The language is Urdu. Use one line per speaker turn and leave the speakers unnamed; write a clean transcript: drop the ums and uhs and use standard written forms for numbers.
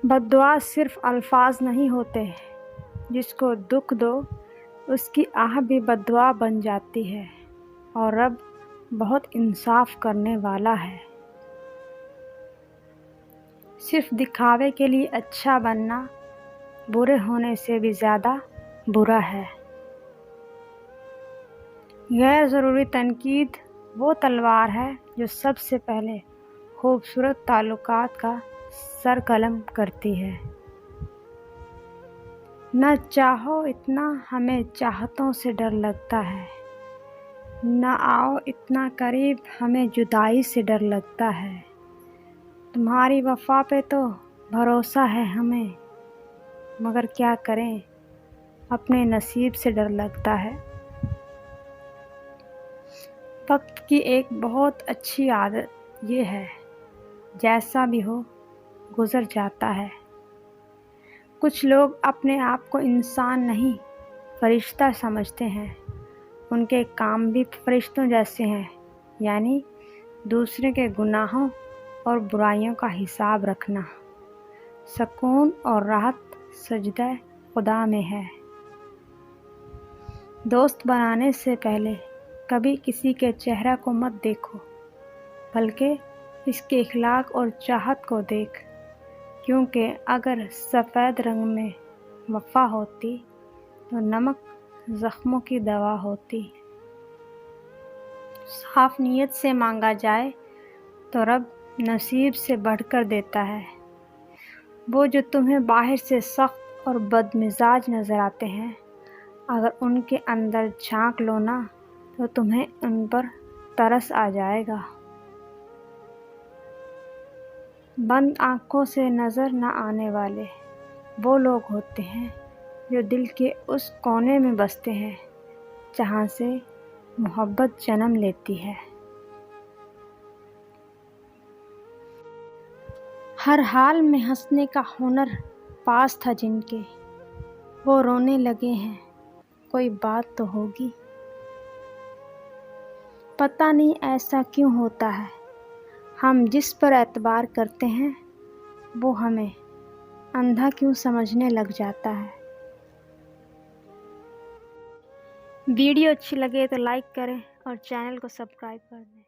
بددعا صرف الفاظ نہیں ہوتے، جس کو دکھ دو اس کی آہ بھی بددعا بن جاتی ہے، اور رب بہت انصاف کرنے والا ہے۔ صرف دکھاوے کے لیے اچھا بننا برے ہونے سے بھی زیادہ برا ہے۔ غیر ضروری تنقید وہ تلوار ہے جو سب سے پہلے خوبصورت تعلقات کا سر قلم کرتی ہے۔ نہ چاہو اتنا ہمیں چاہتوں سے ڈر لگتا ہے، نہ آؤ اتنا قریب ہمیں جدائی سے ڈر لگتا ہے۔ تمہاری وفا پہ تو بھروسہ ہے ہمیں، مگر کیا کریں اپنے نصیب سے ڈر لگتا ہے۔ وقت کی ایک بہت اچھی عادت یہ ہے، جیسا بھی ہو گزر جاتا ہے۔ کچھ لوگ اپنے آپ کو انسان نہیں فرشتہ سمجھتے ہیں، ان کے کام بھی فرشتوں جیسے ہیں، یعنی دوسرے کے گناہوں اور برائیوں کا حساب رکھنا۔ سکون اور راحت سجدہ خدا میں ہے۔ دوست بنانے سے پہلے کبھی کسی کے چہرہ کو مت دیکھو، بلکہ اس کے اخلاق اور چاہت کو دیکھ، کیونکہ اگر سفید رنگ میں وفا ہوتی تو نمک زخموں کی دوا ہوتی۔ صاف نیت سے مانگا جائے تو رب نصیب سے بڑھ کر دیتا ہے۔ وہ جو تمہیں باہر سے سخت اور بد مزاج نظر آتے ہیں، اگر ان کے اندر جھانک لو نا تو تمہیں ان پر ترس آ جائے گا۔ بند آنکھوں سے نظر نہ آنے والے وہ لوگ ہوتے ہیں جو دل کے اس کونے میں بستے ہیں جہاں سے محبت جنم لیتی ہے۔ ہر حال میں ہنسنے کا ہنر پاس تھا جن کے، وہ رونے لگے ہیں، کوئی بات تو ہوگی۔ پتہ نہیں ایسا کیوں ہوتا ہے، ہم جس پر اعتبار کرتے ہیں وہ ہمیں اندھا کیوں سمجھنے لگ جاتا ہے۔ ویڈیو اچھی لگے تو لائک کریں اور چینل کو سبسکرائب کر دیں۔